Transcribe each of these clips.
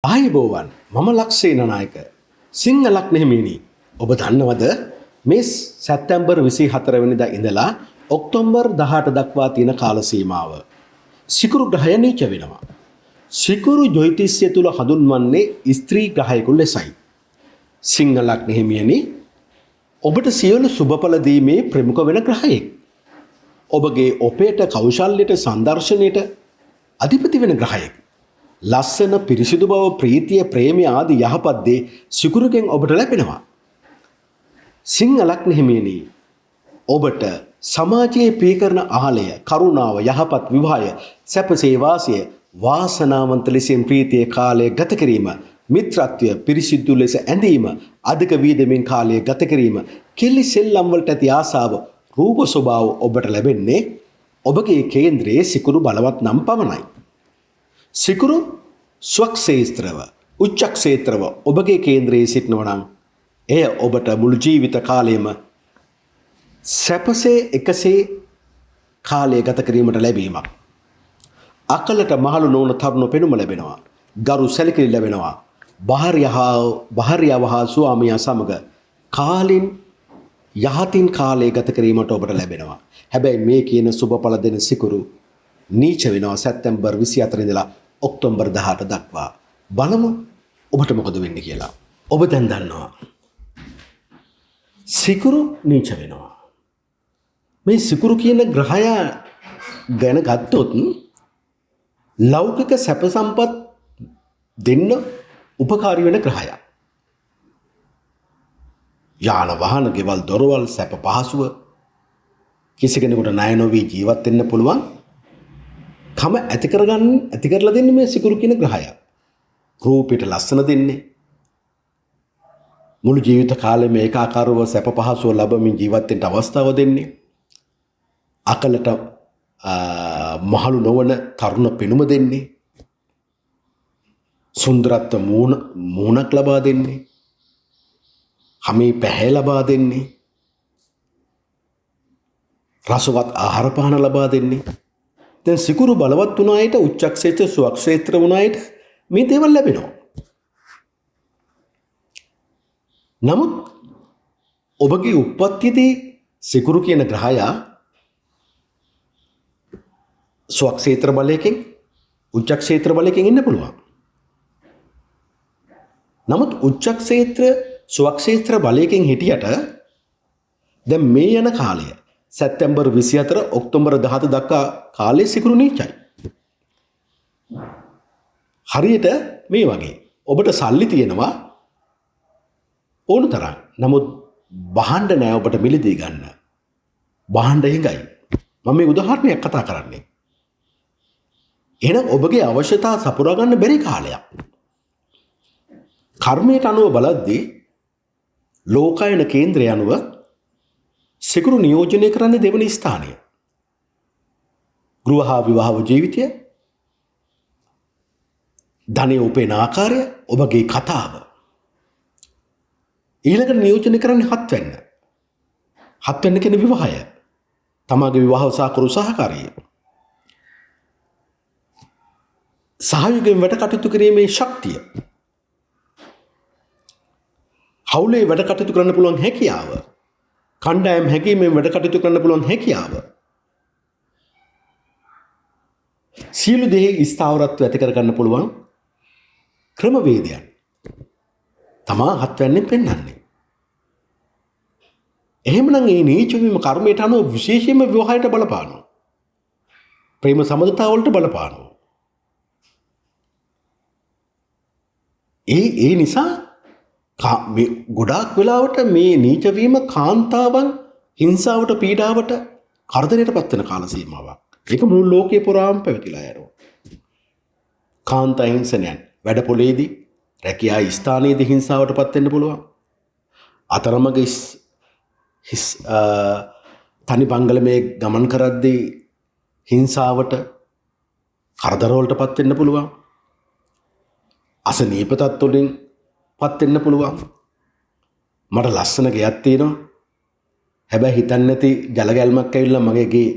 ආයුබෝවන් මම ලක්ෂේන නායක සිංහලක් නෙමෙයිනි ඔබ දන්නවද මේ සැප්තැම්බර් 24 වෙනිදා ඉඳලා ඔක්තෝබර් 18 දක්වා තියෙන කාල සීමාව සිකුරු ග්‍රහය නීච වෙනවා සිකුරු ජ්‍යොතිෂය තුල හඳුන්වන්නේ ස්ත්‍රී ග්‍රහයෙකු ලෙසයි සිංහලක් නෙමෙයිනි ඔබට සියලු සුබඵල දීමේ ප්‍රමුඛ වෙන ග්‍රහයෙක් ඔබගේ ඔපේට කෞශල්‍යයට සංදර්ශනයට අධිපති වෙන ග්‍රහයෙක් ලස්සන පිරිසිදු බව ප්‍රීතිය ප්‍රේමය ආදී යහපත් දේ සිකුරුගෙන් ඔබට ලැබෙනවා. සිංහලක් නෙමෙයිනි. ඔබට සමාජයේ පීකරන ආලය, කරුණාව, යහපත් විවාහය, සැපසේ වාසය, වාසනාවන්ත ලෙසින් ප්‍රීතියේ කාලය ගත කිරීම, මිත්‍රත්වය පිරිසිදු ලෙස ඇඳීම, අධික වීදමින් කාලය ගත කිරීම, කෙලි සෙල්ලම් වලට ඇති ආසාව, රූප ස්වභාව ඔබට ලැබෙන්නේ ඔබගේ කේන්ද්‍රයේ සිකුරු බලවත් නම් පමණයි. සිකුරු ස්වක්ෂේත්‍රව උච්චක්ෂේත්‍රව ඔබගේ කේන්ද්‍රයේ සිටිනවා නම් එය ඔබට මුළු ජීවිත කාලයම සැපසේ එකසේ කාලය ගත කිරීමට ලැබීමක්. අකලට මහලු නොවන තරුණ පෙනුම ලැබෙනවා. ගරු සැලකිලි ලැබෙනවා. භාර්යාව හා ස්වාමියා සමග කාලින් යහතින් කාලය ගත කිරීමට ඔබට ලැබෙනවා. හැබැයි මේ කියන සුබඵල දෙන සිකුරු නීච වෙනවා සැප්තැම්බර් 24 ඉඳලා ඔක්තෝබර් 18 දක්වා. බලමු ඔබට මොකද වෙන්නේ කියලා. ඔබ දැන් දන්නවා. සිකුරු නීච වෙනවා. මේ සිකුරු කියන ග්‍රහය ගැන ගත්තොත් ලෞකික සැප සම්පත් දෙන්න උපකාරී වෙන ග්‍රහයක්. යාන වාහන ගෙවල් දොරවල් සැප පහසුව කිසි කෙනෙකුට ණය නොවි ජීවත් වෙන්න පුළුවන්. කම ඇති කරලා දෙන්නේ මේ සිකුරු කියන ග්‍රහය. රූපයට ලස්සන දෙන්නේ. මුළු ජීවිත කාලෙම ඒකාකාරව සැප පහසුව ලැබමින් ජීවත් වෙන්න අවස්ථාව දෙන්නේ. අකලට මහලු නොවන තරුණ පෙනුම දෙන්නේ. සුන්දරත්ව මූණක් ලබා දෙන්නේ. හැමේ පැහැ ලබා දෙන්නේ. රසවත් ආහාර පාන ලබා දෙන්නේ. දැන් සිකුරු බලවත් වුණ අයට උච්චක්ෂේත්‍ර ස්වක්ෂේත්‍ර වුණ අයට මේ දේවල් ලැබෙනවා. නමුත් ඔබගේ උප්පත්තියේදී සිකුරු කියන ග්‍රහය ස්වක්ෂේත්‍ර බලයකින් උච්චක්ෂේත්‍ර බලයකින් ඉන්න පුළුවන්. නමුත් උච්චක්ෂේත්‍ර ස්වක්ෂේත්‍ර බලයකින් හිටියට දැන් මේ යන කාලය සැප්තැම්බර් 24 ඔක්තෝබර් 17 දක්වා කාලේ සිකුරු නීචයි. හරියට මේ වගේ ඔබට සල්ලි තියෙනවා ඕන තරම්. නමුත් බහන්න නෑ ඔබට මිලදී ගන්න. බහන්න හිඟයි. මම මේ උදාහරණයක් කතා කරන්නේ. එහෙනම් ඔබගේ අවශ්‍යතා සපුරා ගන්න බැරි කාලයක්. කර්මයට අනුව බලද්දී ලෝකායන කේන්ද්‍රය අනුව සිකුරු නියෝජනය කරන්නේ දෙවන ස්ථානය. ගෘහ හා විවාහ ජීවිතය, ධනෙ උපේන ආකාරය, ඔබගේ කතාව. ඊළඟට නියෝජනය කරන්නේ 7 වෙනි. 7 වෙනි කියන්නේ විවාහය. තමාගේ විවාහ සාකරු සහකාරිය. සහයෝගයෙන් වැඩ කටයුතු කිරීමේ ශක්තිය. හවුලේ වැඩ කටයුතු කරන්න පුළුවන් හැකියාව. කණ්ඩායම් හැකීමෙන් වැඩ කටයුතු කරන්න පුළුවන් හැකියාව. සියලු දේ ස්ථාවරත්වය ඇති කරගන්න පුළුවන් ක්‍රමවේදයන් තමා 7 වෙනින් පෙන්වන්නේ. එහෙමනම් මේ නීච වීම කර්මයට අනුව විශේෂයෙන්ම විවාහයට බලපානවා. ප්‍රේම සම්බන්ධතාව වලට බලපානවා. ඒ නිසා ගොඩාක් වෙලාවට මේ නීච වීම කාන්තාවන් හිංසාවට පීඩාවට කරදරයට පත් වෙන කාල සීමාවක්. ඒක මුළු ලෝකේ පුරාම පැවතිලා යනවා. කාන්තා හිංසනයන් වැඩපොළේදී රැකියා ස්ථානයේදී හිංසාවට පත් වෙන්න පුළුවන්. අතරමඟ තනි බංගලමේ ගමන් කරද්දී හිංසාවට කරදරවලට පත් වෙන්න පුළුවන්. අසනීප තත්ත්වවලින් පත් වෙන්න පුළුවන්. මට ලස්සන ගෙයක් තියෙනවා. හැබැයි හිතන්නේ නැති ජල ගැල්මක් ඇවිල්ලා මගේ ගේ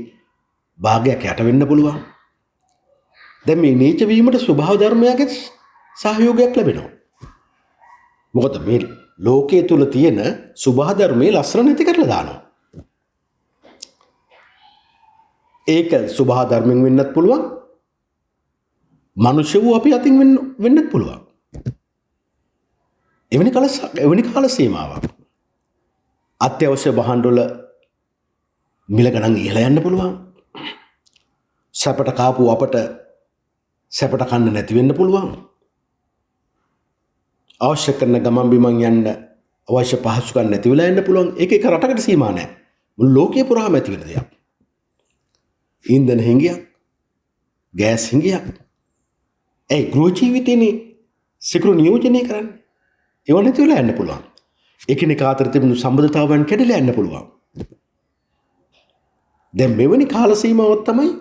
භාගයක් යට වෙන්න පුළුවන්. දැන් මේ නීච වීමට ස්වභාව ධර්මයක සහයෝගයක් ලැබෙනවා. මොකද මේ ලෝකයේ තුල තියෙන සුභා ධර්මයේ ලස්සන නැති කරලා දානවා. ඒක සුභා ධර්මයෙන් වෙන්නත් පුළුවන්. මනුෂ්‍ය වූ අපි අතින් වෙන්නත් පුළුවන්. එවැනි කාල සීමාවක්. අත්‍යවශ්‍ය භාණ්ඩවල මිල ගණන් ඉහළ යන්න පුළුවන්. සැපට කාපු අපට සැපට කන්න නැති වෙන්න පුළුවන්. අවශ්‍ය කරන ගමන් බිමන් යන්න අවශ්‍ය පහසුකම් නැති වෙලා යන්න පුළුවන්. ඒක එක රටකට සීමා නැහැ. මුළු ලෝකයේ පුරාම ඇති වෙන දෙයක්. ඉන්ධන හිඟයක්, ගෑස් හිඟයක්. ඒ ගෘහ ජීවිතේනේ සිකුරු නියෝජනය කරන්නේ. ඒව නැති වෙලා යන්න පුළුවන්. එකිනෙකා අතර තිබුණු සම්බන්ධතාවයන් කැඩලා යන්න පුළුවන්. දැන් මෙවැනි කාල සීමාවක් තමයි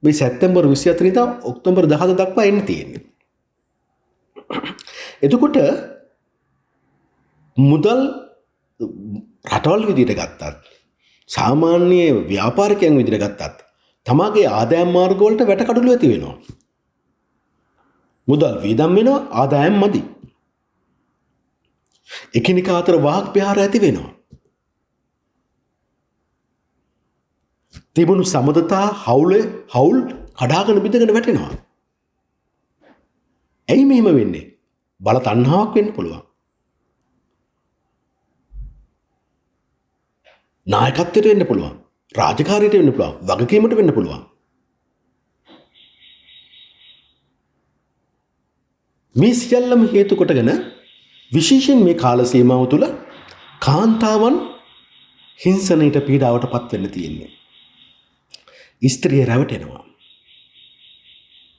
මේ සැප්තැම්බර් 24 ඉඳන් ඔක්තෝබර් 10 දක්වා එන්න තියෙන්නේ. එතකොට මුදල් රටවල් විදිහට ගත්තත් සාමාන්‍ය ව්‍යාපාරිකයන් විදිහට ගත්තත් තමාගේ ආදායම් මාර්ග වලට වැටකඩලු ඇති වෙනවා. මුදල් වීදම් වෙනවා, ආදායම් මදි. එකිනෙකා අතර වාහක ප්‍රහාර ඇති වෙනවා. තිබුණු සමදතා හවුල් කඩාගෙන බිඳගෙන වැටෙනවා. ඇයි මෙහෙම වෙන්නේ? බල තණ්හාවක් වෙන්න පුළුවන්. නායකත්වයට වෙන්න පුළුවන්. රාජකාරියට වෙන්න පුළුවන්. වගකීමට වෙන්න පුළුවන්. මේ සියල්ලම හේතු කොටගෙන විශේෂයෙන් මේ කාල සීමාව තුළ කාන්තාවන් හිංසනයට පීඩාවට පත් වෙන්න තියෙන්නේ. ස්ත්‍රිය රැවටෙනවා.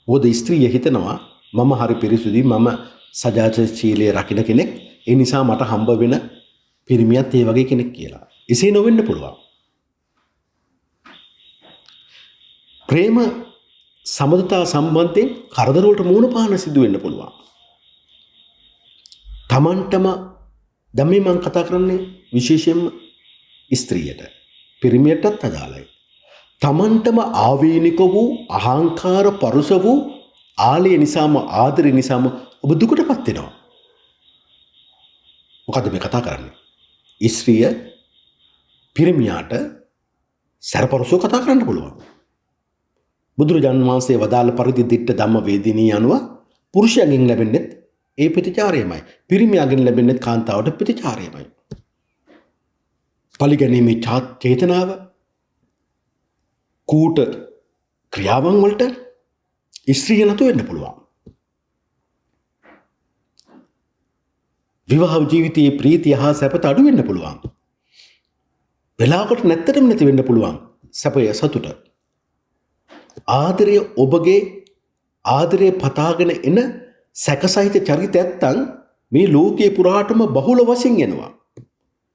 මොකද ස්ත්‍රිය හිතනවා මම හරි පිරිසුදුයි, මම සදාචාරශීලී රකින්න කෙනෙක්, ඒ නිසා මට හම්බ වෙන පිරිමියත් ඒ වගේ කෙනෙක් කියලා. එසේ නොවෙන්න පුළුවන්. ප්‍රේම සමදතා සම්බන්ධයෙන් කරදර වලට මුහුණ පාන සිදු වෙන්න පුළුවන්. තමන්ටම දැන් මේ මම කතා කරන්නේ විශේෂයෙන්ම ස්ත්‍රියට, පිරිමියටත් අදාළයි. තමන්ටම ආවේනික වූ අහංකාර පරුස වූ ආලය නිසාම ආදරය නිසාම ඔබ දුකටපත් වෙනවා. මොකද මේ කතා කරන්නේ? ස්ත්‍රිය පිරිමියාට සැරපරුසව කතා කරන්න පුළුවන්. බුදුරජාණන් වහන්සේ වදාළ පරිදි දිට්ඨ ධම්ම වේදිනී අනුව පුරුෂයාගෙන් ලැබෙන්නේ ඒ ප්‍රතිචාරයමයි. පිරිමියාගෙන් ලැබෙන්නේ කාන්තාවට ප්‍රතිචාරයමයි. පරිගැනීමේ චේතනාව කූට ක්‍රියාවන් වලට ස්ත්‍රිය නතු වෙන්න පුළුවන්. විවාහ ජීවිතයේ ප්‍රීතිය හා සැපත අඩු වෙන්න පුළුවන්. වෙලාවකට නැත්තටම නැති වෙන්න පුළුවන් සැපය සතුට. ආදරය ඔබගේ ආදරය පතාගෙන එන සැකසහිත චරිත ඇත්තන් මේ ලෝකයේ පුරාටම බහුල වශයෙන් එනවා.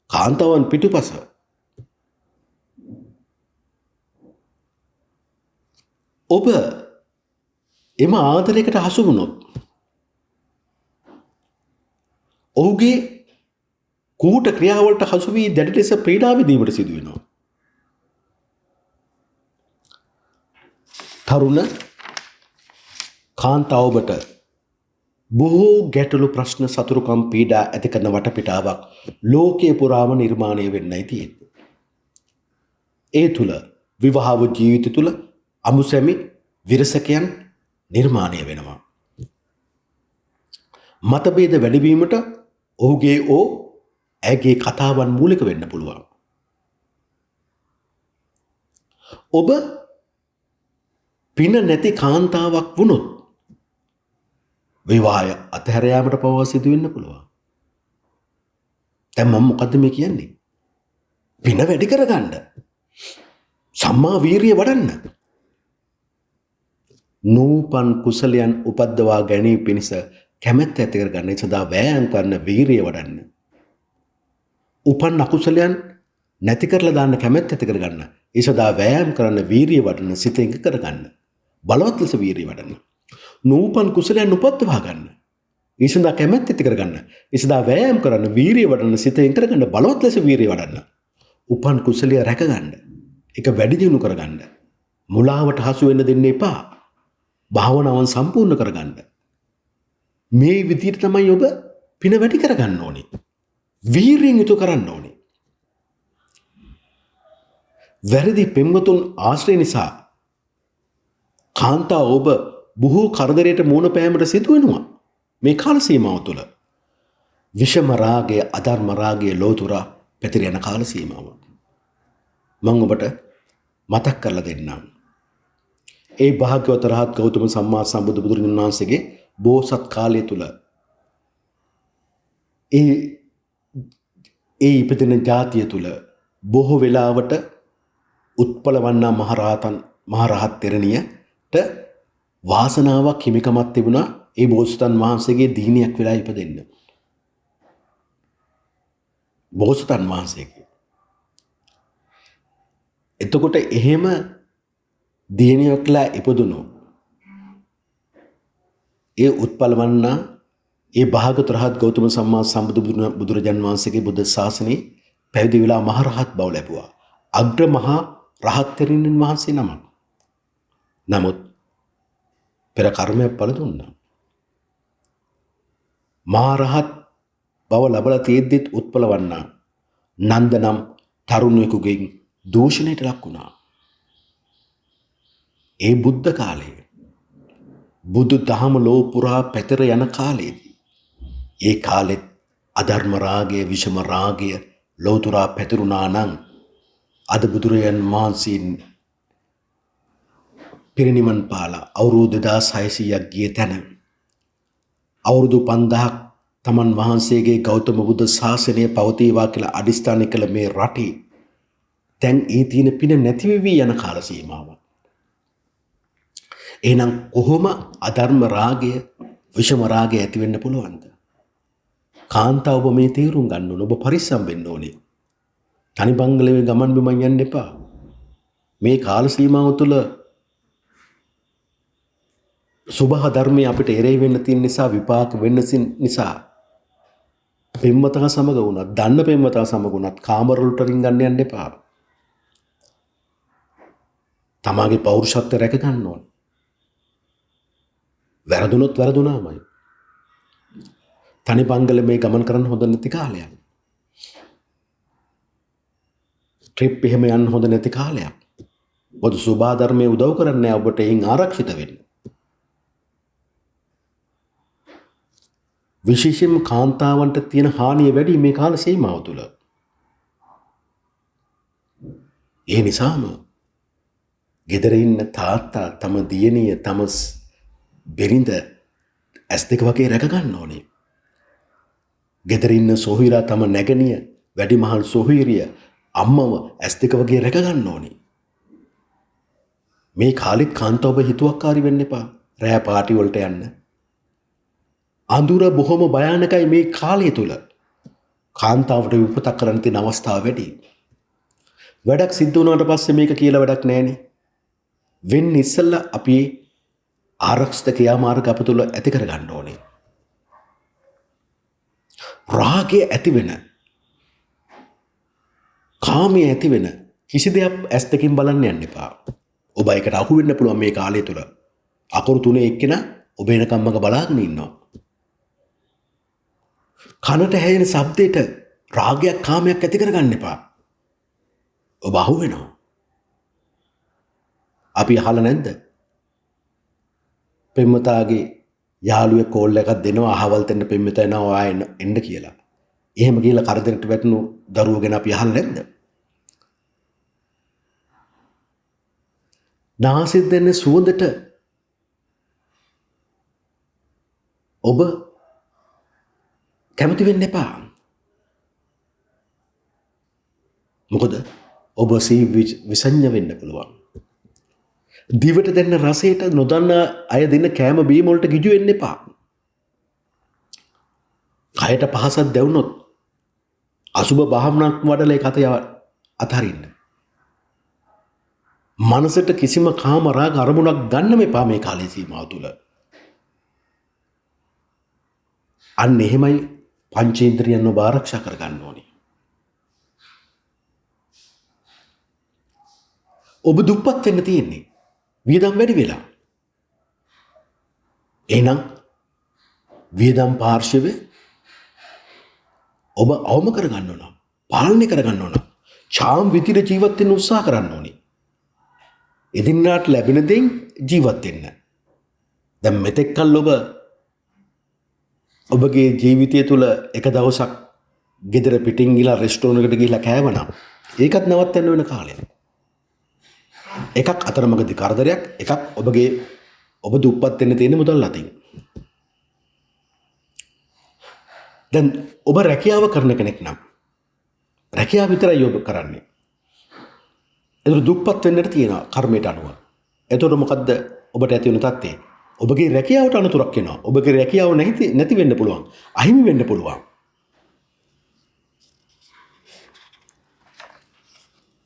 කාන්තාවන් පිටුපස. ඔබ එම ආදරයකට හසු වුණොත් ඔහුගේ කූට ක්‍රියාවලට හසු වී දැඩි ලෙස පීඩා විඳීමට සිදු වෙනවා. තරුණ කාන්තාව ඔබට බොහෝ ගැටලු ප්‍රශ්න සතුරුකම් පීඩා ඇති කරන වටපිටාවක් ලෝකයේ පුරාම නිර්මාණය වෙන්නයි තියෙන්නේ. ඒ තුල විවාහ ජීවිත තුල අමුසැමි විරසකයන් නිර්මාණය වෙනවා. මතභේද වැඩිවීමට ඔහුගේ ඇගේ කතාවන් මූලික වෙන්න පුළුවන්. ඔබ පින නැති කාන්තාවක් වුණොත් විවාහය අතහැර යාමට පවා සිදු වෙන්න පුළුවන්. දැන් මම මොකද්ද මේ කියන්නේ? පින වැඩි කරගන්න. සම්මා වීරිය වඩන්න. නූපන් කුසලයන් උපද්දවා ගැනීම පිණිස කැමැත්ත ඇති කරගන්න. ඒ සඳහා වෑයම් කරන වීරිය වඩන්න. උපන් අකුසලයන් නැති කරලා දාන්න කැමැත්ත ඇති කරගන්න. ඒ සඳහා වෑයම් කරන වීරිය වඩන සිත එක කරගන්න. බලවත් ලෙස වීරිය වඩන්න. නූපන් කුසලයන් උපද්දවා ගන්න. ඒ සඳහා කැමැත්ත ඇති කරගන්න. ඒ සඳහා වෑයම් කරන වීරිය වඩන සිත එක කරගන්න. බලවත් ලෙස වීරිය වඩන්න. උපන් කුසලය රැකගන්න. ඒක වැඩි දියුණු කරගන්න. මුලාවට හසු වෙන්න දෙන්න එපා. භාවනාවන් සම්පූර්ණ කරගන්න. මේ විදිහට තමයි ඔබ පින වැඩි කරගන්න ඕනේ. වීරියෙන් යුතු කරන්න ඕනේ. වැරදි පෙම්වතුන් ආශ්‍රය නිසා කාන්තා ඔබ බොහෝ කරදරයට මුහුණ පෑමට සිදු වෙනවා. මේ කාල සීමාව තුළ විෂම රාගය, අධර්ම රාගය ලෝතුරා පැතිර යන කාල සීමාව. මම ඔබට මතක් කරලා දෙන්නම්. ඒ භාග්‍යවත රහත් ගෞතම සම්මා සම්බුදු බුදුරජාණන් වහන්සේගේ බෝසත් කාලය තුල ඒ ඉපදෙන ජාතිය තුල බොහෝ වෙලාවට උත්පල වන්නා මහරහත් තෙරණියට වාසනාවක් හිමිකමක් තිබුණා ඒ බෝසතන් වහන්සේගේ දීනියක් වෙලා ඉපදෙන්න. බෝසතන් වහන්සේගේ. එතකොට එහෙම දියණියක්ලා ඉපදුණු ඒ උත්පල වන්නා ඒ භාගතුන් රහත් ගෞතම සම්මා සම්බුදු බුදුරජාන් වහන්සේගේ බුද්ධ ශාසනයේ පැවිදි වෙලා මහරහත් බව ලැබුවා. අග්‍ර මහා රහත් තෙරණින් වහන්සේ නමක්. නමුත් පෙර කර්මයක් පළ දුන්නා. මහරහත් බව ලැබලා තියෙද්දිත් උත්පල වන්නා නන්ද නම් තරුණයෙකුගෙන් දූෂණයට ලක් වුණා. ඒ බුද්ධ කාලයේ බුදු දහම ලෝ පුරා පැතිර යන කාලයේදී ඒ කාලෙත් අධර්ම රාගය, විෂම රාගය ලෝතුරා පැතිරුණා නම් අද බුදුරජාන් වහන්සේ පිරිනිවන් පාලා අවුරුදු 2600ක් ගිය තැන අවුරුදු 5000ක් තමන් වහන්සේගේ ගෞතම බුද්ධ ශාසනය පවතිවා කියලා අදිස්ථාන කළ මේ රටේ දැන් ඒ තියෙන පින නැති වෙවි යන කාල සීමාවක්. එහෙනම් කොහොම අධර්ම රාගය, විෂම රාගය ඇති වෙන්න පුළුවන්ද? කාන්තාව ඔබ මේ තීරුම් ගන්න ඕන. ඔබ පරිස්සම් වෙන්න ඕනේ. තනි බංගලේ ගමන් බිමන් යන්න එපා. මේ කාල සීමාව තුළ සුභ ධර්මයේ අපිට එරෙහි වෙන්න තියෙන නිසා, විපාක වෙන්න නිසා පෙම්වතා සමග වුණත්, දන්න පෙම්වතා සමග වුණත් කාමරවලට රින් ගන්න යන්න එපා. තමාගේ පෞරුෂත්වය රැක ගන්න ඕනේ. වැරදුනොත් වැරදුනාමයි. තනි බංගලේ මේ ගමන් කරන්න හොඳ නැති කාලයක්. ට්‍රිප් එහෙම යන්න හොඳ නැති කාලයක්. ඔබ සුභා ධර්මයේ උදව් කරන්නේ ඔබට එයින් ආරක්ෂිත වෙන්න. විශේෂයෙන්ම කාන්තාවන්ට තියෙන හානිය වැඩි මේ කාල සීමාව තුළ. ඒ නිසාම ගෙදර ඉන්න තාත්තා තම දියණිය තම බෙරිඳ ඇස් දෙක වගේ රැක ගන්න ඕනේ. ගෙදර ඉන්න සොහොයුරා තම නැගණිය වැඩිමහල් සොහොයුරිය අම්මව ඇස් දෙක වගේ රැක ගන්න ඕනේ. මේ කාලෙත් කාන්තාව හිතුවක්කාරී වෙන්න එපා. රෑ පාටි වලට යන්න. අඳුර බොහොම භයානකයි මේ කාලය තුල. කාන්තාවට විපතක් කරන්න තියෙන අවස්ථා වැඩි. වැඩක් සිද්ධ වුණාට පස්සේ මේක කියලා වැඩක් නැහැනේ. වෙන්නේ ඉස්සෙල්ලා අපි ආරක්ෂිත ක්‍රියාමාර්ග අප තුළ ඇති කර ගන්න ඕනේ. රාගය ඇති වෙන, කාමයේ ඇති වෙන කිසි දෙයක් ඇස් දෙකින් බලන්න යන්න එපා. ඔබ ඒකට අහු වෙන්න පුළුවන් මේ කාලය තුළ. අකුරු තුනේ එක්කෙනා ඔබ එනකම්මක බලාගෙන ඉන්නවා. කනට ඇහෙන ශබ්දයට රාගයක්, කාමයක් ඇති කරගන්න එපා. ඔබ අහු වෙනවා. අපි අහලා නැද්ද? පෙම්වතාගේ යාළුවෙක් කෝල් එකක් දෙනවා අහවල් දෙන්න පෙම්වතා එනවා ආයෙ එන්න කියලා. එහෙම කියලා කරදරට වැටුණු දරුවෝ ගැන අපි අහලා නැද්ද? නාසයෙන් දෙන සුවඳට ඔබ කැමති වෙන්න එපා. මොකද ඔබ විසඤ්ඤ වෙන්න පුළුවන්. දිවට දෙන්න රසයට නොදන්න අය දෙන්න කෑම බීම වලට ගිජු වෙන්න එපා. කයට පහසක් දැවුනොත් අසුබ භාවනාවක් වඩලා ඒ කතය අතහරින්න. මනසට කිසිම කාම රාග අරමුණක් ගන්න මෙපා මේ කාලේ සීමාව තුල. අන්න එහෙමයි පංචේන්ද්‍රියන් ඔබ ආරක්ෂා කරගන්න ඕනේ. ඔබ දුප්පත් වෙන්න තියෙන්නේ. වියදම් වැඩි වෙලා. එහෙනම් වියදම් පාර්ශවය ඔබ අවම කරගන්න ඕන. පාලනය කරගන්න ඕන. ඡාම් විදිහට ජීවත් වෙන්න උත්සාහ කරන්න ඕනේ. එදිනට ලැබෙන දෙයින් ජීවත් වෙන්න. දැන් මෙතෙක් කල් ඔබගේ ජීවිතය තුළ එක දවසක් ගෙදර පිටින් ගිහලා රෙස්ටෝරන්ට් එකට ගිහලා කෑවනම් ඒකත් නවත්තන්න වෙන කාලයක්. එකක් අතරමඟදී කරදරයක්, එකක් ඔබ දුප්පත් වෙන්න තියෙන මුදල් අතින්. දැන් ඔබ රැකියාව කරන කෙනෙක් නම් රැකියාව විතරයි ඔබ කරන්නේ. ඒතර දුප්පත් වෙන්නට තියෙනවා කර්මයට අනුව. එතකොට මොකද්ද ඔබට ඇති වෙන තත්ත්වය? ඔබගේ රැකියාවට අනතුරක් එනවා. ඔබගේ රැකියාව නැති වෙන්න පුළුවන්. අහිමි වෙන්න පුළුවන්.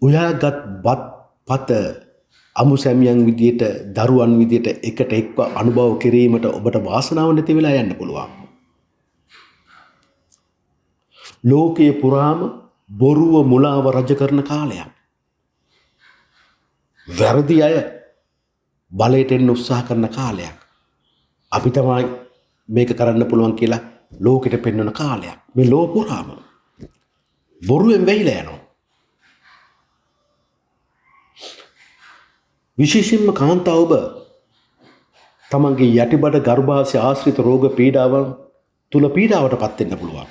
උයාගත් පත අමු සැමියන් විදියට දරුවන් විදියට එකට එක්ව අනුභව කිරීමට ඔබට වාසනාව නැති වෙලා යන්න පුළුවන්. ලෝකයේ පුරාම බොරුව මුලාව රජ කරන කාලයක්. වැරදි අය බලයට එන්න උත්සාහ කරන කාලයක්. අපි තමයි මේක කරන්න පුළුවන් කියලා ලෝකෙට පෙන්වන කාලයක්. මේ ලෝක පුරාම බොරුවෙන් වැහිලා යනවා. විශේෂයෙන්ම කාන්තාව ඔබ තමන්ගේ යටිබඩ ගර්භාෂය ආශ්‍රිත රෝග පීඩාවන් තුල පීඩාවට පත් වෙන්න පුළුවන්.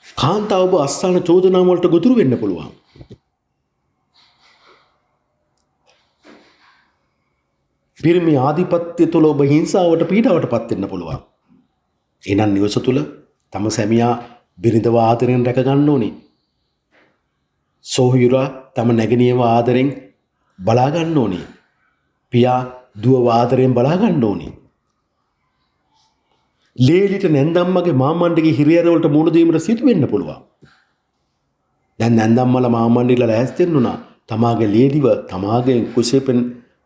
කාන්තාව ඔබ අස්ථාන චෝදනා වලට ගොදුරු වෙන්න පුළුවන්. පිරිමි ආධිපත්‍ය තුල ඔබ හිංසාවට පීඩාවට පත් වෙන්න පුළුවන්. එනන් නිවස තුල තම සැමියා බිරිඳව ආදරෙන් රැක ගන්න ඕනේ. සොහොයුරා තම නැගණියව ආදරෙන් බලා ගන්න ඕනේ. පියා දුවව ආදරෙන් බලා ගන්න ඕනේ. ලේලිට නැන්දම්මගේ මාමණ්ඩගේ හිරියරවලට මුහුණ දීමට සිදු වෙන්න පුළුවන්. දැන් නැන්දම්මලා මාමණ්ඩිලා ලෑස්ති වෙන්නුනා තමාගේ ලේලිව තමාගේ කුසෙපෙන්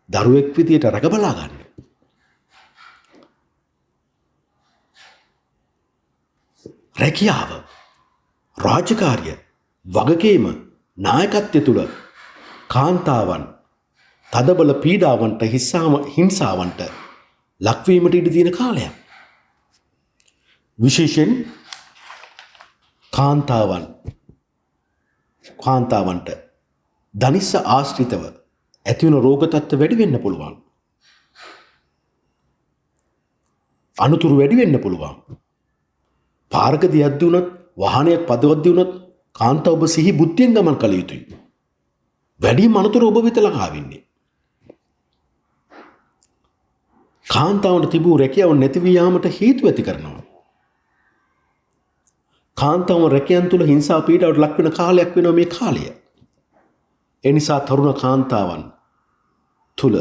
දරුවෙක් විදියට රැක බලා ගන්න. රැකියාව, රාජකාරිය, වගකීම, නායකත්වය තුළ කාන්තාවන් තදබල පීඩාවන්ට හිංසාවන්ට ලක්වීමට ඉඩ තියෙන කාලයක්. විශේෂයෙන් කාන්තාවන්ට ධනිස්ස ආශ්‍රිතව ඇතිවන රෝග තත්ත්ව වැඩි වෙන්න පුළුවන්. අනුතුරු වැඩි වෙන්න පුළුවන්. පාරකදී යද්දී වුණත් වාහනයක් පදවද්දී වුණත් කාන්තාව ඔබ සිහි බුද්ධියෙන් ගමන් කළ යුතුයි. වැඩිම අනුතුරු ඔබ වෙත ළඟා වෙන්නේ. කාන්තාවන්ට තිබූ රැකියාව නැති වී යාමට හේතු ඇති කරනවා. කාන්තාවන් රැකියන් තුල හිංසා පීඩාවට ලක් වෙන කාලයක් වෙනවා මේ කාලය. ඒ නිසා තරුණ කාන්තාවන් තුල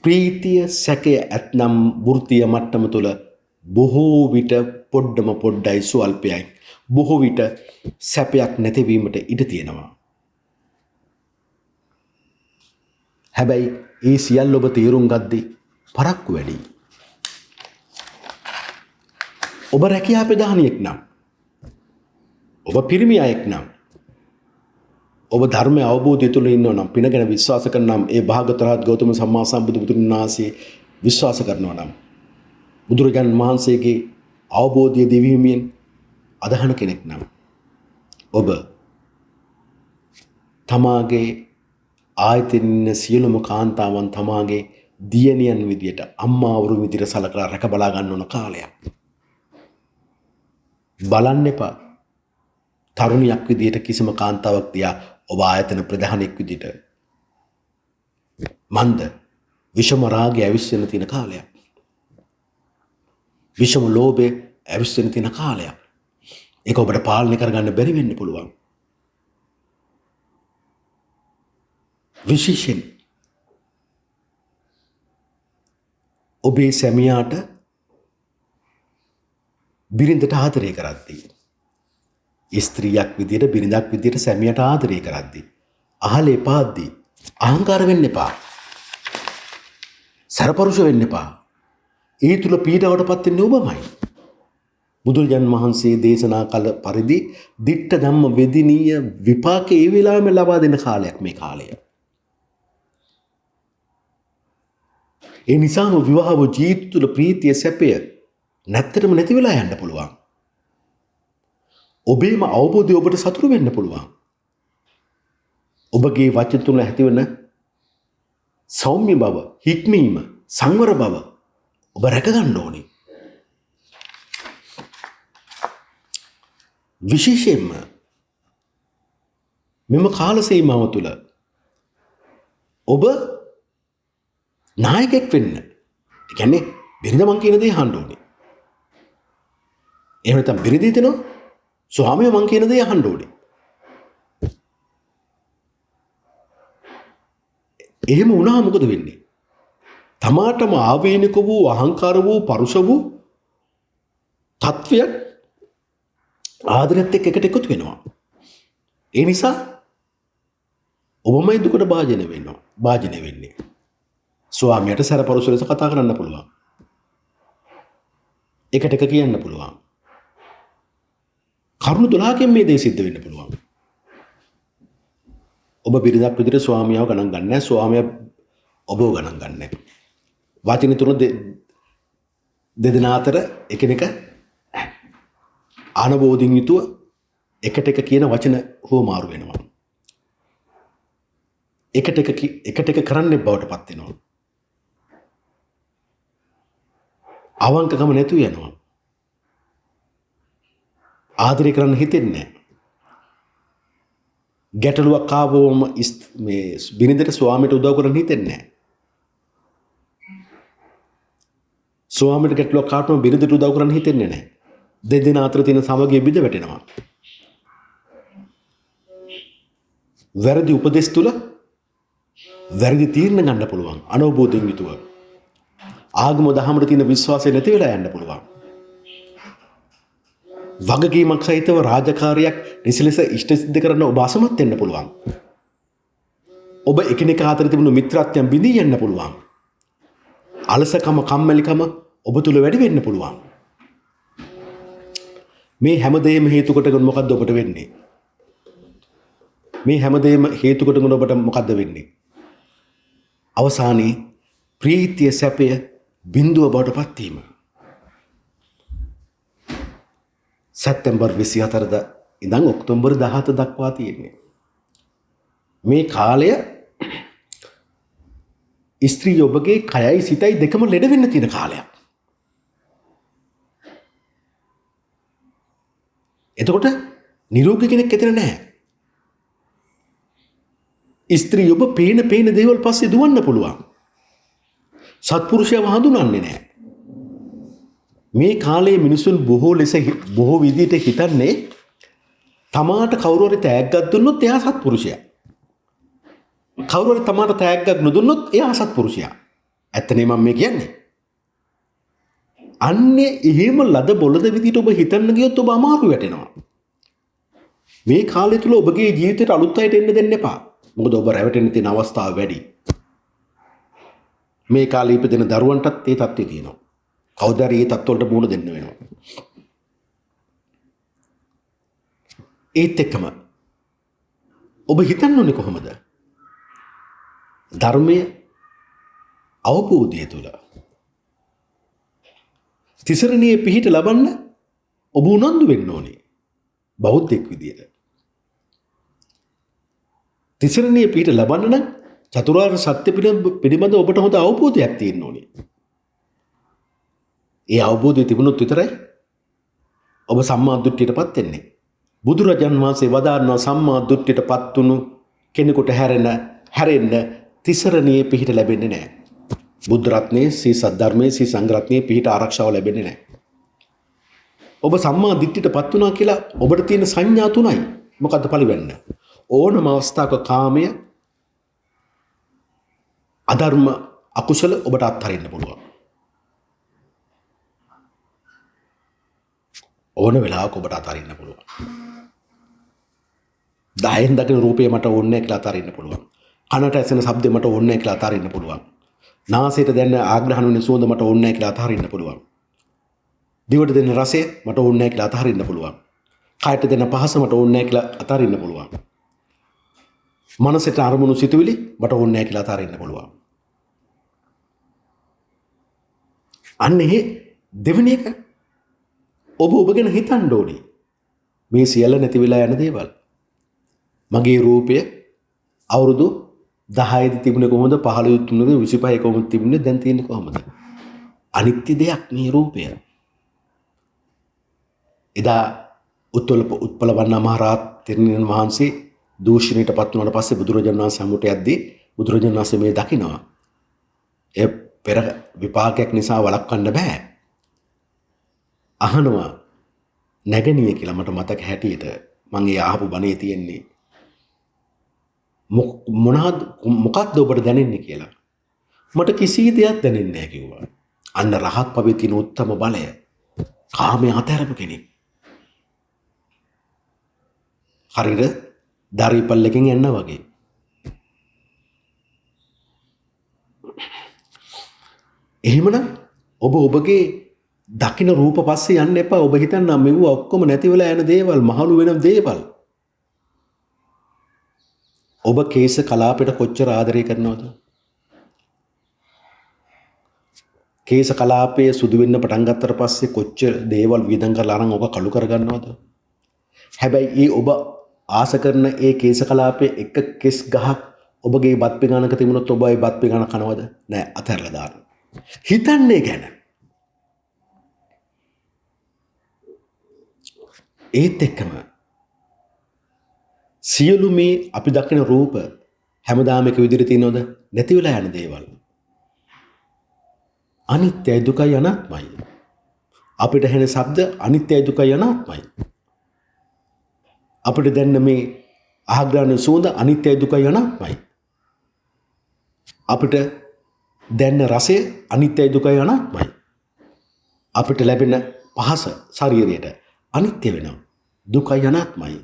ප්‍රීතිය සැකය ඇතනම් වෘත්තීය මට්ටම තුල බොහෝ විට පොඩ්ඩයි සුවල්පයයි බොහෝ විට සැපයක් නැතිවීමට ඉඩ තියෙනවා. හැබැයි ඒ සියල්ල ඔබ තේරුම් ගද්දී පරක්කු වැඩි. ඔබ රැකියා ප්‍රධානියෙක් නම්, ඔබ පිරිමි අයෙක් නම්, ඔබ ධර්මය අවබෝධය තුළ ඉන්නව නම්, පින ගැන විශ්වාස කරන නම්, ඒ භාග්‍යවතුන් ගෞතම සම්මා සම්බුදුන් වහන්සේ විශ්වාස කරනවා නම්, බුදුරජාණන් වහන්සේගේ අවබෝධය දිවිහිමියෙන් අදහන කෙනෙක් නම්, ඔබ තමාගේ ආයතනින් සියලුම කාන්තාවන් තමාගේ දියණියන් විදියට අම්මාවරු විදියට සලකලා රැක බලා ගන්න ඕන කාලයක්. බලන්න එපා තරුණියක් විදියට කිසිම කාන්තාවක් දිහා ඔබ ආයතන ප්‍රධානියෙක් විදියට. මන්ද විෂම රාගය ඇවිස්සෙන තියෙන කාලයක්. විෂම ලෝභය ඇවිස්සෙන තියෙන කාලයක්. ඒක ඔබට පාලනය කරගන්න බැරි වෙන්න පුළුවන්. විශේෂයෙන් ඔබේ සැමියාට බිරිඳට ආදරය කරද්දී, ස්ත්‍රියක් විදියට බිරිඳක් විදියට සැමියාට ආදරය කරද්දී, අහලේ පාද්දී අහංකාර වෙන්න එපා. සරපරුෂ වෙන්න එපා. ඒ තුල පීඩාවටපත් වෙන්නේ ඔබමයි. බුදුරජාණන් වහන්සේ දේශනා කළ පරිදි ditta ධම්ම වේදිනීය විපාකේ ඒ වෙලාවෙම ලබා දෙන කාලයක් මේ කාලය. ඒ නිසාම විවාහව ජීවිත තුළ ප්‍රීතිය සැපය නැත්තටම නැති වෙලා යන්න පුළුවන්. ඔබේම අවබෝධය ඔබට සතුරු වෙන්න පුළුවන්. ඔබගේ වචන තුළ ඇතිවන සෞම්‍ය බව, හික්මීම, සංවර බව ඔබ රැකගන්න ඕනේ. විශේෂයෙන්ම මෙම කාල සීමාව තුළ ඔබ නායකයෙක් වෙන්න. ඒ කියන්නේ බිරිඳ මං කියන දේ අහන්න ඕනේ. එහෙම නැත්නම් බිරිඳ හිතනවා ස්වාමියා මං කියන දේ අහන්න ඕනේ. එහෙම වුණා මොකද වෙන්නේ? තමාටම ආවේනික වූ අහංකාර වූ පරුෂ වූ තත්වයක් ආදරයත් එක්ක එකට එකතු වෙනවා. ඒ නිසා ඔබමයි දුකට භාජනය වෙන්නේ. ස්වාමියාට සැරපරුස ලෙස කතා කරන්න පුළුවන්. එකට එක කියන්න පුළුවන්. කරුණු 12කින් මේ දේ සිද්ධ වෙන්න පුළුවන්. ඔබ බිරිඳක් විදිහට ස්වාමියාව ගණන් ගන්න නැහැ. ස්වාමියා ඔබව ගණන් ගන්න නැහැ. වචන තුන දෙදෙනා අතර එකිනෙක ආනබෝධින් යුතුව එකට එක කියන වචන හෝ මාරු වෙනවා. එකට එක කරන්නේ බවට පත් වෙනවා. අවංකකම නැතු යනවා. ආදරය කරන්න හිතෙන්නේ නැහැ. ගැටලුවක් ආවම මේ බිරිඳට ස්වාමියට උදව් කරන්න හිතෙන්නේ නැහැ. ස්වාමියට ගැටලුවක් ආවම බිරිඳට උදව් කරන්න හිතෙන්නේ නැහැ. දෙදෙනා අතර තියෙන සමගිය බිඳ වැටෙනවා. වැරදි උපදෙස් තුල වැරදි තීරණ ගන්න පුළුවන්. අනවබෝධයෙන් යුතුව ආගම දහමට තියෙන විශ්වාසය නැති වෙලා යන්න පුළුවන්. වගකීමක් සහිතව රාජකාරියක් නිසලෙස ඉෂ්ට සිද්ධ කරන්න ඔබ අසමත් වෙන්න පුළුවන්. ඔබ එකිනෙකා අතර තිබුණු මිත්‍රත්වයන් බිඳී යන්න පුළුවන්. අලසකම, කම්මැලිකම ඔබ තුල වැඩි වෙන්න පුළුවන්. මේ හැමදේම හේතු කොටගෙන මොකද්ද ඔබට වෙන්නේ? මේ හැමදේම හේතු කොටගෙන ඔබට මොකද්ද වෙන්නේ? අවසානයේ ප්‍රීතිය සැපය බිඳුව බවට පත් වීම. සැප්තැම්බර් 24 දා ඉඳන් ඔක්තෝබර් 17 දක්වා තියෙන්නේ. මේ කාලය ස්ත්‍රී ඔබගේ කයයි සිතයි දෙකම ලෙඩ වෙන්න තියෙන කාලයක්. එතකොට නිරෝගී කෙනෙක් එතන නැහැ. ස්ත්‍රී ඔබ පේන දේවල් පස්සේ දුවන්න පුළුවන්. සත්පුරුෂයව හඳුනන්නේ නැහැ. මේ කාලේ මිනිසුන් බොහෝ විදිහට හිතන්නේ තමාට කවුරු හරි තෑග්ගක් දුන්නොත් එයා සත්පුරුෂයා. කවුරු හරි තමාට තෑග්ගක් නොදුන්නොත් එයා අසත්පුරුෂයා. ඇත්තනේ මම මේ කියන්නේ. අන්නේ එහෙම ලද බොළඳ විදිහට ඔබ හිතන්න ගියොත් ඔබ අමාරු වැටෙනවා. මේ කාලය තුල ඔබගේ ජීවිතයට අලුත් අයට එන්න දෙන්න එපා. මොකද ඔබ රැවටෙන්න තියෙන අවස්ථා වැඩි. මේ කාලේ ඉපදෙන දරුවන්ටත් ඒ තත්ත්වය තියෙනවා. කවුද හරි ඒ තත්ත්වවලට මුහුණ දෙන්න වෙනවා. ඒත් එක්කම ඔබ හිතන්න ඕනේ කොහොමද? ධර්මයේ අවබෝධය තුළ තිසරණයේ පිහිට ලබන්න ඔබ උනන්දු වෙන්න ඕනේ. බෞද්ධෙක් විදියට. තිසරණයේ පිහිට ලබන්න නම් චතුරාර්ය සත්‍ය පිළිබඳ ඔබට හොඳ අවබෝධයක් තියෙන්න ඕනේ. ඒ අවබෝධය තිබුණොත් විතරයි ඔබ සම්මා දෘෂ්ටියටපත් වෙන්නේ. බුදුරජාන් වහන්සේ වදාරනවා සම්මා දෘෂ්ටියටපත් වුණු කෙනෙකුට හැරෙන්න තිසරණයේ පිහිට ලැබෙන්නේ නැහැ. බුද්ධ රත්නයේ, සී සද්ධර්මයේ, සී සංඝ රත්නයේ පිහිට ආරක්ෂාව ලැබෙන්නේ නැහැ. ඔබ සම්මා දිට්ඨියටපත් වුණා කියලා ඔබට තියෙන සංඥා තුනයි. මොකද්ද පරිවැන්න? ඕනම අවස්ථාවක කාමය, අධර්ම, අකුසල ඔබට අත්හරින්න පුළුවන්. ඕන වෙලාවක ඔබට අත්හරින්න පුළුවන්. 10න් දකින රූපේ මට ඕනේ නැහැ කියලා අත්හරින්න පුළුවන්. කනට ඇසෙන ශබ්දේ මට ඕනේ නැහැ කියලා අත්හරින්න පුළුවන්. නාසයට දැනෙන ආග්‍රහණ වෙන සුවඳ මට ඕනේ නැහැ කියලා අත්හරින්න පුළුවන්. දිවට දෙන රසය මට ඕනේ නැහැ කියලා අත්හරින්න පුළුවන්. කයට දෙන පහස මට ඕනේ නැහැ කියලා අත්හරින්න පුළුවන්. මනසට අරමුණු සිතුවිලි මට ඕනේ නැහැ කියලා අත්හරින්න පුළුවන්. අන්න එහෙ දෙවෙනි එක ඔබ ගැන හිතන්න ඕනේ. මේ සියල්ල නැති වෙලා යන දේවල්. මගේ රූපය අවුරුදු 10 තිබුණේ කොහොමද? 15 තිබුණේ 25 කොහොමද තිබුණේ? දැන් තියෙන්නේ කොහොමද? අනිත්‍ය දෙයක් මේ රූපය. එදා උත්පලවන්න මහරහත් තෙරණියන් වහන්සේ දූෂණයටපත් වුණාට පස්සේ බුදුරජාණන් වහන්සේ හමුට යද්දී බුදුරජාණන් වහන්සේ මේ දකිනවා. ඒ පෙර විපාකයක් නිසා වළක්වන්න බෑ. අහනවා නැගණිය කියලා මට මතක හැටියට මම ඒ අහපු බණේ තියෙන්නේ. මොකක්ද ඔබට දැනෙන්නේ කියලා. මට කිසි දෙයක් දැනෙන්නේ නැහැ කිව්වා. අන්න රහත් පවිතින උත්තම බලය. කාමයේ අතහැරපු කෙනෙක්. හරියට දරිපල්ලකින් යන්න වගේ. එහෙමනම් ඔබගේ දකින්න රූප පස්සේ යන්න එපා. ඔබ හිතන්න මෙව ඔක්කොම නැති වෙලා යන දේවල්, මහලු වෙන දේවල්. ඔබ කේශ කලාපයට කොච්චර ආදරය කරනවද? කේශ කලාපයේ සුදු වෙන්න පටන් ගත්තට පස්සේ කොච්චර දේවල් වියදම් කරලා අරන් ඔබ කළු කරගන්නවද? හැබැයි ඒ ඔබ ආස කරන ඒ කේශ කලාපයේ එක කෙස් ගහක් ඔබගේ බත් පිඟානක තිබුණොත් ඔබ ඒ බත් පිඟාන කනවද? නෑ, අතහැරලා දානවා. හිතන්නේ ගැන. ඒත් එක්කම සියලු මේ අපි දකින රූප හැමදාම එක විදිහට තියෙනවද? නැති වෙලා යන දේවල්. අනිත්‍යයි දුකයි අනාත්මයි. අපිට හෙන ශබ්ද අනිත්‍යයි දුකයි අනාත්මයි. අපිට දැනෙන මේ අහග්‍රහණ සුවඳ අනිත්‍යයි දුකයි අනාත්මයි. අපිට දැනෙන රසය අනිත්‍යයි දුකයි අනාත්මයි. අපිට ලැබෙන පහස ශරීරයට අනිත්‍ය වෙනවා. දුකයි අනාත්මයි.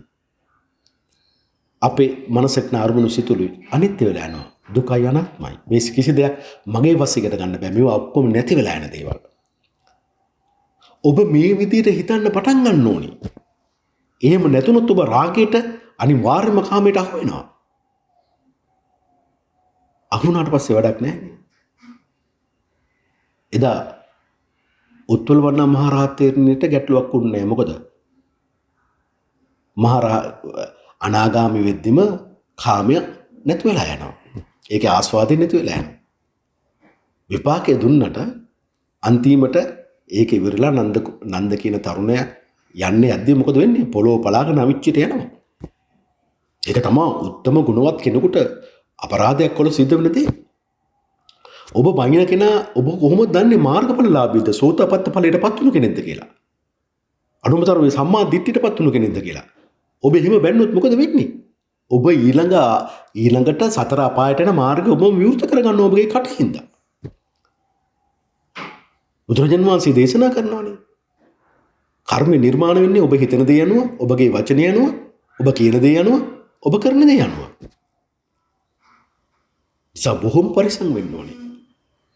අපේ මනසට අරමුණු සිතුලුයි අනිත්‍ය වෙලා යනවා. දුකයි අනාත්මයි. මේ කිසි දෙයක් මගේ වශයෙන් ගන්න බෑ. මේවා ඔක්කොම නැති වෙලා යන දේවල්. ඔබ මේ විදිහට හිතන්න පටන් ගන්න ඕනේ. එහෙම නැතුනොත් ඔබ රාගයට අනිවාර්යයෙන්ම කාමයට අහු වෙනවා. අහුණාට පස්සේ වැඩක් නැහැ. එදා උත්පලවන්න මහරහත් තෙරණියට ගැටලුවක් වුණේ නැහැ. මොකද අනාගාමි වෙද්දිම කාමය නැති වෙලා යනවා. ඒකේ ආස්වාදෙ නැති වෙලා යනවා. විපාකයේ දුන්නට අන්තිමට ඒක ඉවරලා නන්ද කියන තරුණයා යන්නේ යද්දී මොකද වෙන්නේ? පොළොව පලාගෙන අවිච්චිට යනවා. ඒක තමයි උත්තම ගුණවත් කෙනෙකුට අපරාධයක් වල සිද්ධ වෙන දේ. ඔබ බයින කෙනා ඔබ කොහොමද දන්නේ මාර්ගඵලලාභීද සෝතපට්ඨ ඵලයටපත් වුණු කෙනෙක්ද කියලා? අනුමතර වේ සම්මා දිට්ඨියටපත් වුණු කෙනෙක්ද කියලා? ඔබ එහෙම බැන්නොත් මොකද වෙන්නේ? ඔබ ඊළඟට සතර අපායට යන මාර්ගය ඔබ විවෘත කරගන්න ඔබගේ කටින්ද. බුදුරජාණන් වහන්සේ දේශනා කරනවානේ. කර්ම නිර්මාණ වෙන්නේ ඔබ හිතන දේ අනුව, ඔබගේ වචනය අනුව, ඔබ කියන දේ අනුව, ඔබ කරන දේ අනුව. නිසා බොහොම පරිස්සම් වෙන්න ඕනේ.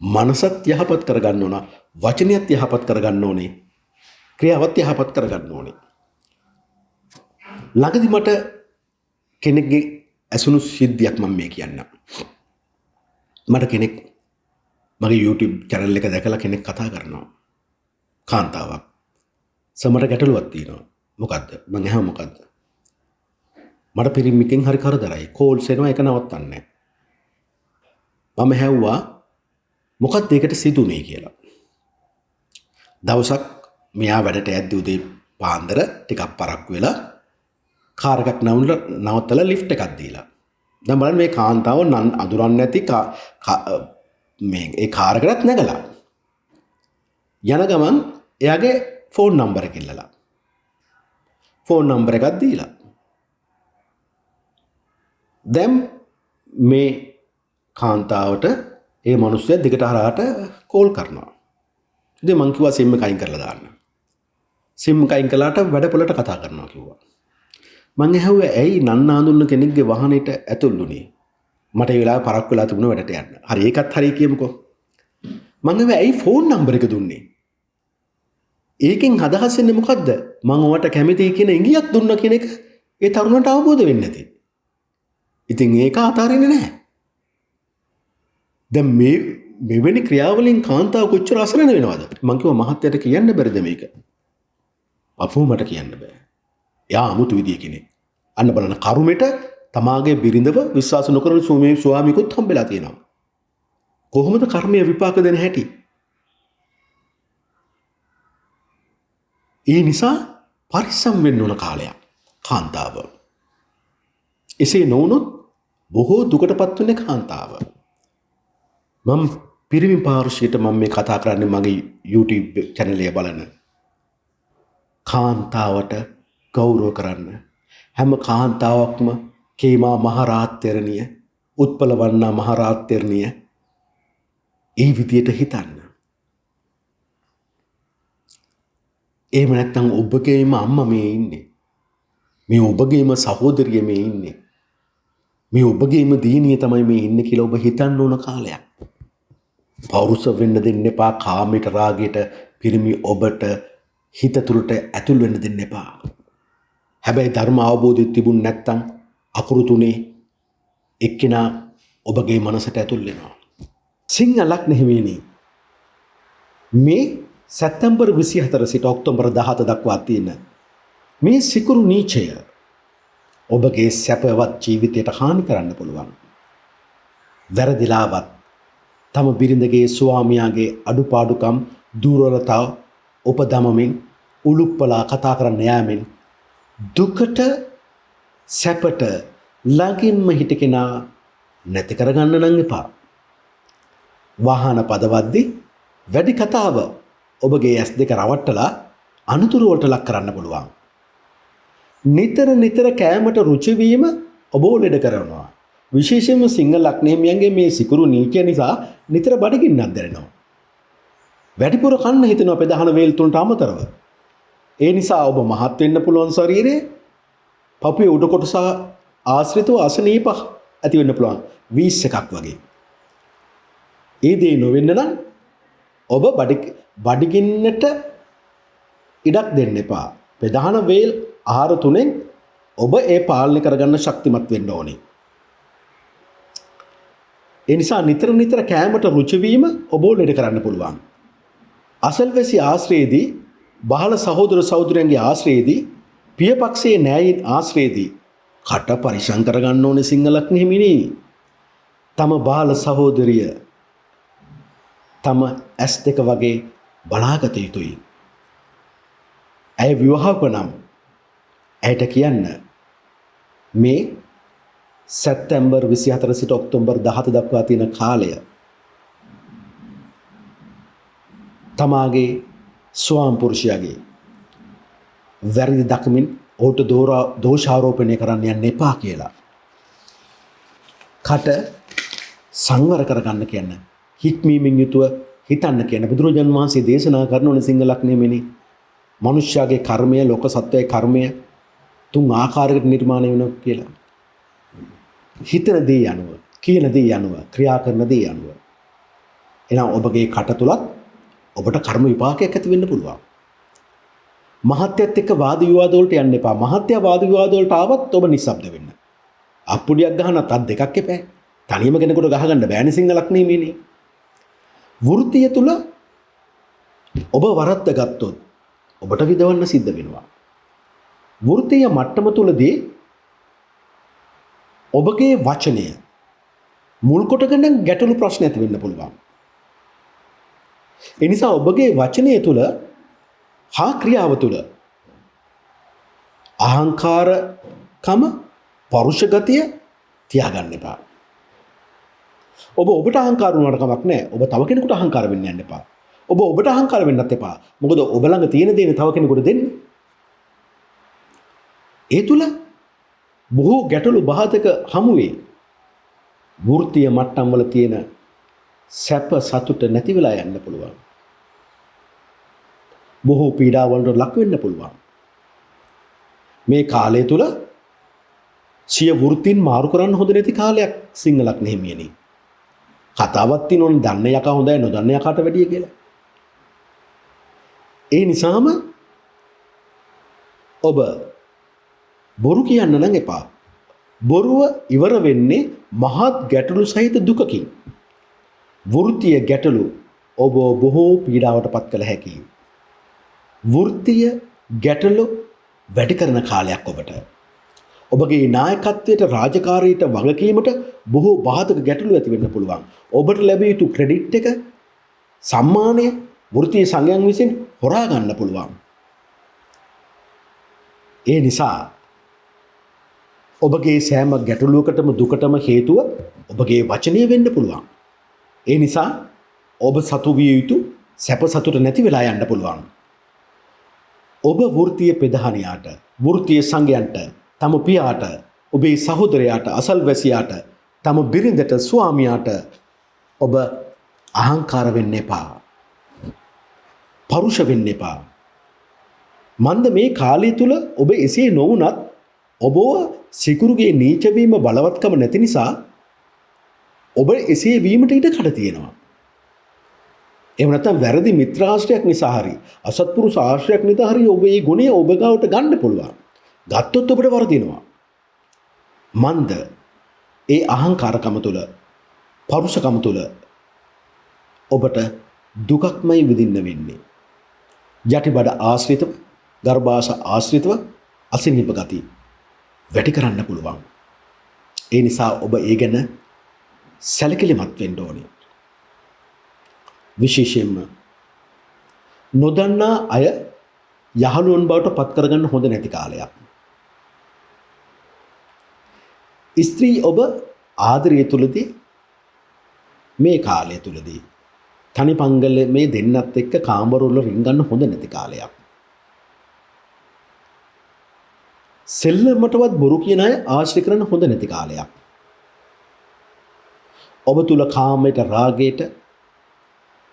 මනසත් යහපත් කරගන්න ඕන, වචනයත් යහපත් කරගන්න ඕනේ, ක්‍රියාවත් යහපත් කරගන්න ඕනේ. ළඟදි මට කෙනෙක්ගේ ඇසුණු සිද්ධියක් මම මේ කියන්න. මට කෙනෙක් මගේ YouTube channel එක දැකලා කෙනෙක් කතා කරනවා. කාන්තාවක්. සමහර ගැටලුවක් තියෙනවා. මොකද්ද? මම අහුව මොකද්ද? මට පිරිමිකෙන් හරි කරදරයි. කෝල්ස් එනවා ඒක නවත්තන්නේ නැහැ. මම හැව්වා මොකක්ද ඒකට සිදුනේ කියලා. දවසක් මෙයා වැඩට යද්දී උදේ පාන්දර ටිකක් පරක්කු වෙලා කාර් එකක් නවත්තලා ලිෆ්ට් එකක් දීලා. දැන් බලන්න මේ කාන්තාව අඳුරන්නේ නැති මේ ඒ කාර් එකකට නැගලා. යන ගමන් එයාගේ ෆෝන් නම්බර එක ඉල්ලලා. ෆෝන් නම්බර එකක් දීලා. දැන් මේ කාන්තාවට ඒ මිනිස්සයා දිගට හරහාට කෝල් කරනවා. ඉතින් මං කිව්වා සිම් එක අයින් කරලා දාන්න. සිම් එක අයින් කළාට වැඩපොළට කතා කරනවා කිව්වා. මං ඇහුවා ඇයි නන්නාඳුන්න කෙනෙක්ගේ වාහනේට ඇතුළුනේ? මට ඒ වෙලාවේ පරක් වෙලා තිබුණා වැඩට යන්න. හරි ඒකත් හරි කියමුකෝ. මං ඇහුවා ඇයි ෆෝන් නම්බර එක දුන්නේ? ඒකෙන් අදහස් වෙන්නේ මොකද්ද? මං ඔයාට කැමතියි කියන ඉඟියක් දුන්නා කියන එක ඒ තරුණට අවබෝධ වෙන්නේ නැති. ඉතින් ඒක අතාරින්නේ නැහැ. දැන් මෙවැනි ක්‍රියාවලින් කාන්තාව කොච්චර අසරණ වෙනවද? මං කිව්වා මහත්තයට කියන්න බැරිද මේක? අපෝ මට කියන්න බෑ. එයා අමුතු විදිය කෙනෙක්. අන්න බලන්න කරුමෙට තමාගේ බිරිඳව විශ්වාස නොකරන ස්වාමියෙකුත් හම්බෙලා තියෙනවා. කොහොමද කර්මය විපාක දෙන හැටි? ඒ නිසා පරිස්සම් වෙන්න ඕන කාලයක් කාන්තාව. එසේ නොවුනොත් බොහෝ දුකටපත් වෙන්නේ කාන්තාව. මම පිරිමි පාර්ශ්වයට මම මේ කතා කරන්නේ මගේ YouTube channel එක බලන. කාන්තාවට ගෞරව කරන්න. හැම කාන්තාවක්ම කේමා මහරාජ්‍යරණිය, උත්පලවන්නා මහරාජ්‍යරණිය ඒ විදියට හිතන්න. එහෙම නැත්නම් ඔබගේම අම්මා මේ ඉන්නේ. මේ ඔබගේම සහෝදරිය මේ ඉන්නේ. මේ ඔබගේම දීනිය තමයි මේ ඉන්නේ කියලා ඔබ හිතන්න ඕන කාලයක්. පෞරුෂ වෙන්න දෙන්න එපා. කාමයට රාගයට පිරිමි ඔබට හිත තුළට ඇතුල් වෙන්න දෙන්න එපා. හැබැයි ධර්ම අවබෝධය තිබුණ නැත්නම් අකුරු තුනේ එක්කිනා ඔබගේ මනසට ඇතුල් වෙනවා. සිංහ ලග්න හිමියනි මේ සැප්තැම්බර් 24 සිට ඔක්තෝබර් 17 දක්වා තියෙන මේ සිකුරු නීචය ඔබගේ සැපවත් ජීවිතයට හානි කරන්න පුළුවන්. වැරදිලාවත් තම බිරිඳගේ ස්වාමියාගේ අඩුපාඩුකම් දුර්වලතා උපදමමින් උලුප්පලා කතා කරන්න යාමෙන් දුකට සැපට ළඟින්ම හිට කෙනා නැති කරගන්න නම් එපා. වාහන පදවද්දී වැඩි කතාව ඔබගේ ඇස් දෙක රවට්ටලා අනතුරු වලට ලක් කරන්න පුළුවන්. නිතර කෑමට රුචි වීම ඔබ ලෙඩ කරනවා. විශේෂයෙන්ම සිංහ ලග්නහිමියන්ගේ මේ සිකුරු නීචය නිසා නිතර බඩගින්නක් දැනෙනවා. වැඩිපුර කන්න හිතෙනවා ප්‍රධාන වේල් තුනට අමතරව. ඒ නිසා ඔබ මහත් වෙන්න පුළුවන් ශරීරයේ පපුවේ උඩ කොටස ආශ්‍රිතව අසනීප ඇති වෙන්න පුළුවන්. වීස් එකක් වගේ. ඒ දේ නොවෙන්න නම් ඔබ බඩගින්නට ඉඩක් දෙන්න එපා. ප්‍රධාන වේල් ආහාර තුනෙන් ඔබ ඒ පාලනය කරගන්න ශක්තිමත් වෙන්න ඕනේ. ඒ නිසා නිතර කෑමට රුචි වීම ඔබ ලෙඩ කරන්න පුළුවන්. අසල්වැසි ආශ්‍රයේදී, බාල සහෝදර සහෝදරයන්ගේ ආශ්‍රයේදී, පියපක්ෂයේ නෑයින් ආශ්‍රයේදී කට පරිසම් කරගන්න ඕනේ සිංහ ලග්න හිමිනි. තම බාල සහෝදරිය තම ඇස් දෙක වගේ බලාගත යුතුයි. ඇය විවාහක නම් ඇයට කියන්න මේ සැප්තැම්බර් 24 සිට ඔක්තෝබර් 17 දක්වා තියෙන කාලය තමාගේ ස්වාම පුරුෂයාගේ වැරදි දක්මින් ඔහුට දෝෂාරෝපණය කරන්න යන්න එපා කියලා. කට සංවර කරගන්න කියන්න. හික්මීමෙන් යුතුව හිතන්න කියන බුදුරජාන් වහන්සේ දේශනා කරන ඕනේ සිංහ ලග්නෙමිනි. මනුෂ්‍යයාගේ කර්මය, ලෝක සත්වයේ කර්මය 3 ආකාරයකට නිර්මාණය වෙනවා කියලා. හිතන දේ යනුව, කියන දේ යනුව, ක්‍රියා කරන දේ යනුව. එහෙනම් ඔබගේ කට තුලත් ඔබට කර්ම විපාකයක් ඇති වෙන්න පුළුවන්. මහත්යත් එක්ක වාද විවාද වලට යන්න එපා. මහත්ය වාද විවාද වලට ආවත් ඔබ නිස්සබ්ද වෙන්න. අප්පුඩියක් ගහන තත් දෙකක් එපා. තනියම කෙනෙකුට ගහගන්න බෑනේ සිංහ ලග්නෙමිනි. වෘත්තිය තුල ඔබ වරද්ද ගත්තොත් ඔබට විදවන්න සිද්ධ වෙනවා. වෘත්තීය මට්ටම තුලදී ඔබගේ වචනය මුල් කොටගෙන ගැටලු ප්‍රශ්න ඇති වෙන්න පුළුවන්. ඒ නිසා ඔබගේ වචනය තුල හා ක්‍රියාව තුල අහංකාරකම, පරුෂ ගතිය තියාගන්න එපා. ඔබට අහංකාර වුණාට කමක් නැහැ. ඔබ තව කෙනෙකුට අහංකාර වෙන්න යන්න එපා. ඔබට අහංකාර වෙන්නත් එපා. මොකද ඔබ ළඟ තියෙන දේ තව කෙනෙකුට දෙන්න. ඒ තුල බොහෝ ගැටලු බාධක හමු වේ. වෘත්තීය මට්ටම් වල තියෙන සැප සතුට නැති වෙලා යන්න පුළුවන්. බොහෝ පීඩාවලට ලක් වෙන්න පුළුවන්. මේ කාලය තුල සිය වෘත්තීන් මාරු කරන්න හොඳ නැති කාලයක් සිංහ ලග්න හිමියනි. කතාවක් තියෙනවනේ දන්න යකා හොඳයි නොදන්න යකාට වැඩිය කියලා. ඒ නිසාම ඔබ බොරු කියන්න නම් එපා. බොරුව ඉවර වෙන්නේ මහත් ගැටලු සහිත දුකකින්. වෘත්තීය ගැටලු ඔබ බොහෝ පීඩාවට පත් කළ හැකියි. වෘත්තීය ගැටලු වැඩි කරන කාලයක් ඔබට. ඔබගේ නායකත්වයට රාජකාරීට වගකීමට බොහෝ බාධක ගැටලු ඇති වෙන්න පුළුවන්. ඔබට ලැබිය යුතු ක්‍රෙඩිට් එක සම්මානය වෘත්තීය සංඝයන් විසින් හොරා ගන්න පුළුවන්. ඒ නිසා ඔබගේ සෑම ගැටලුවකටම දුකටම හේතුව ඔබගේ වචනය වෙන්න පුළුවන්. ඒ නිසා ඔබ සතු විය යුතු සැප සතුට නැති වෙලා යන්න පුළුවන්. ඔබ වෘත්තීය ප්‍රධානියාට, වෘත්තීය සංඝයන්ට, තම පියාට, ඔබේ සහෝදරයාට, අසල්වැසියාට, තම බිරිඳට, ස්වාමියාට ඔබ අහංකාර වෙන්න එපා. පරුෂ වෙන්න එපා. මන්ද මේ කාලය තුල ඔබ එසේ නොවුනත් ඔබව සිකුරුගේ නීච වීම බලවත්කම නැති නිසා ඔබ එසේ වීමට ඉඩ කඩ තියෙනවා. එහෙම නැත්නම් වැරදි මිත්‍රාශ්‍රයක් නිසා හරි අසත්පුරුෂ ආශ්‍රයක් නිසා හරි ඔබ මේ ගුණය ඔබ ගාවට ගන්න පුළුවන්. ගත්තොත් ඔබට වරදිනවා. මන්ද ඒ අහංකාරකම තුල, පරුෂකම තුල ඔබට දුකක්මයි විඳින්න වෙන්නේ. යටිබඩ ආශ්‍රිතව, ගර්භාෂ ආශ්‍රිතව අසනීප ගති වැඩි කරන්න පුළුවන්. ඒ නිසා ඔබ ඒ ගැන සැලකිලිමත් වෙන්න ඕනේ. විශේෂයෙන්ම නොදන්නා අය යහළුවන් බවට පත් කරගන්න හොඳ නැති කාලයක්. ස්ත්‍රී ඔබ ආදරය තුලදී මේ කාලය තුලදී තනි පංගල මේ දෙන්නත් එක්ක කාමරවල රින්ගන්න හොඳ නැති කාලයක්. සෙල්ලමටවත් බොරු කියන අය ආශ්‍රය කරන්න හොඳ නැති කාලයක්. ඔබ තුල කාමයට, රාගයට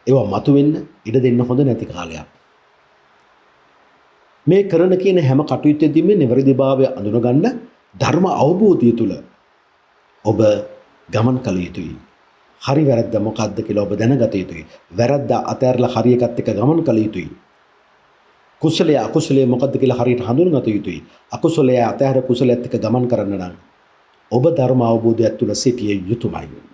ඒවා මතුවෙන්න ඉඩ දෙන්න හොඳ නැති කාලයක්. මේ කරන කියන හැම කටයුත්තෙදීම නිවැරදිභාවය අඳුනගන්න ධර්ම අවබෝධය තුල ඔබ ගමන් කළ යුතුයි. හරි වැරද්ද මොකක්ද කියලා ඔබ දැනගත යුතුයි. වැරද්ද අතහැරලා හරි එකත් එක්ක ගමන් කළ යුතුයි. කුසලයේ අකුසලයේ මොකක්ද කියලා හරියට හඳුනගත යුතුයි. අකුසලයේ අතහැර කුසලයට එක්ක ගමන් කරන්න නම් ඔබ ධර්ම අවබෝධයක් තුල සිටිය යුතුමයි.